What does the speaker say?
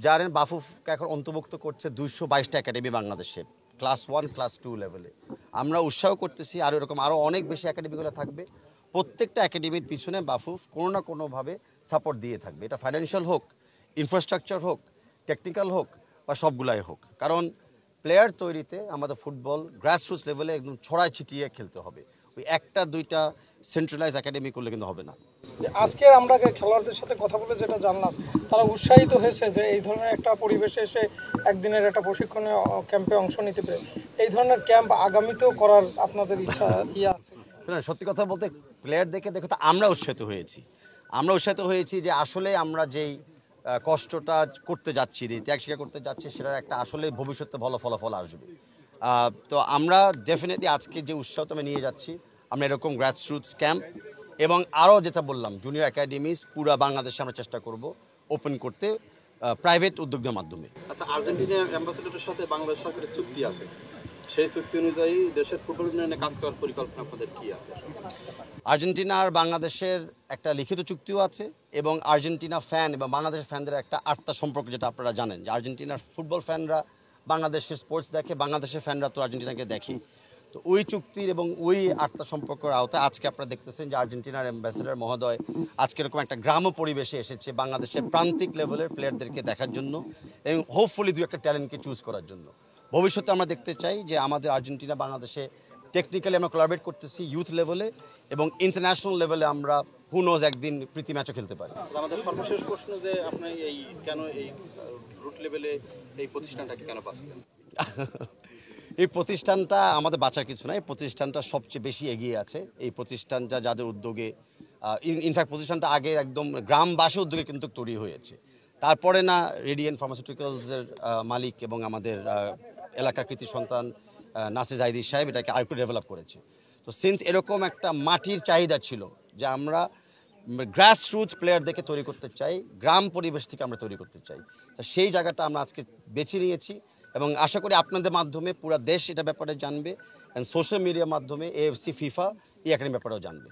জানেন বাফুফকে এখন অন্তর্ভুক্ত করছে 222টা একাডেমি বাংলাদেশে, ক্লাস 1 ক্লাস 2 লেভেলে। আমরা উৎসাহ করতেছি আরও এরকম আরও অনেক বেশি একাডেমিগুলো থাকবে। প্রত্যেকটা একাডেমির পিছনে বাফুফ কোনো না কোনোভাবে সাপোর্ট দিয়ে থাকবে, এটা ফাইন্যান্সিয়াল হোক, ইনফ্রাস্ট্রাকচার হোক, টেকনিক্যাল হোক বা সবগুলাই হোক। কারণ প্লেয়ার তৈরিতে আমাদের ফুটবল গ্রাসরুটস লেভেলে একদম ছড়ায় ছিটিয়ে খেলতে হবে। ওই একটা দুইটা সেন্ট্রালাইজ একাডেমি করলে কিন্তু হবে না। আজকে আমরা খেলোয়াড়দের সাথে কথা বলে যেটা জানলাম, তারা উৎসাহিত হয়েছে যে এই ধরনের একটা পরিবেশে এসে একদিনের একটা প্রশিক্ষণীয় ক্যাম্পে অংশ নিতে পেরে। এই ধরনের ক্যাম্প আগামীতেও করার আপনাদের ইচ্ছা আছে? সত্যি কথা বলতে প্লেয়ার দেখে তো আমরা উৎসাহিত হয়েছি যে আসলে আমরা যেই কষ্টটা করতে যাচ্ছি, ত্যাগ স্বীকার করতে যাচ্ছি, সেটার একটা আসলে ভবিষ্যতে ভালো ফলাফল আসবে। তো আমরা ডেফিনেটলি আজকে যে উৎসাহটা আমি নিয়ে যাচ্ছি, আমরা এরকম গ্রাসরুটস ক্যাম্প এবং আরও যেটা বললাম জুনিয়র একাডেমিজ পুরো বাংলাদেশে আমরা চেষ্টা করব ওপেন করতে প্রাইভেট উদ্যোগের মাধ্যমে। আচ্ছা, আর্জেন্টিনার অ্যাম্বাসেডরের সাথে বাংলাদেশ সরকারের চুক্তি আছে, সেই চুক্তি অনুযায়ী দেশের ফুটবল উন্নয়নে কাজ করার পরিকল্পনা আপনাদের কি আছে? আর্জেন্টিনা আর বাংলাদেশের একটা লিখিত চুক্তিও আছে এবং আর্জেন্টিনা ফ্যান এবং বাংলাদেশের ফ্যানদের একটা আত্মা সম্পর্ক, যেটা আপনারা জানেন যে আর্জেন্টিনার ফুটবল ফ্যানরা বাংলাদেশের স্পোর্টস দেখে, বাংলাদেশের ফ্যানরা তো আর্জেন্টিনাকে দেখে। তো ওই চুক্তির এবং ওই আত্মা সম্পর্কের আওতায় আজকে আপনারা দেখতেছেন যে আর্জেন্টিনার অ্যাম্বাসেডর মহোদয় আজকে এরকম একটা গ্রাম্য পরিবেশে এসেছে বাংলাদেশের প্রান্তিক লেভেলের প্লেয়ারদেরকে দেখার জন্য এবং হোপফুলি দু একটা ট্যালেন্টকে চুজ করার জন্য। ভবিষ্যতে আমরা দেখতে চাই যে আমাদের আর্জেন্টিনা বাংলাদেশে টেকনিক্যালি আমরা কোলাবরেট করতেছি ইউথ লেভেলে এবং ইন্টারন্যাশনাল লেভেলে আমরা হু নোজ একদিন প্রীতি ম্যাচও খেলতে পারি। আমাদের সর্বশেষ প্রশ্ন যে আপনি কেন এই রুট লেভেলে এই প্রতিষ্ঠানটাকে কেন পাচ্ছেন? এই প্রতিষ্ঠানটা আমাদের বাঁচার কিছু না, এই প্রতিষ্ঠানটা সবচেয়ে বেশি এগিয়ে আছে। এই প্রতিষ্ঠানটা যাদের উদ্যোগে, ইনফ্যাক্ট প্রতিষ্ঠানটা আগে একদম গ্রামবাসী উদ্যোগে কিন্তু তৈরি হয়েছে, তারপরে না রেডিয়েন্ট ফার্মাসিউটিক্যালসের মালিক এবং আমাদের এলাকার কৃতি সন্তান নাসির জাহিদি সাহেব এটাকে আরেকটু ডেভেলপ করেছে। তো সিন্স এরকম একটা মাটির চাহিদা ছিল যে আমরা গ্রাসরুটস প্লেয়ারদেরকে তৈরি করতে চাই, গ্রাম পরিবেশ থেকে আমরা তৈরি করতে চাই, তো সেই জায়গাটা আমরা আজকে বেছে নিয়েছি এবং আশা করি আপনাদের মাধ্যমে পুরো দেশ এটা ব্যাপারে জানবে, অ্যান্ড সোশ্যাল মিডিয়ার মাধ্যমে AFC FIFA এই একাডেমির ব্যাপারেও জানবে।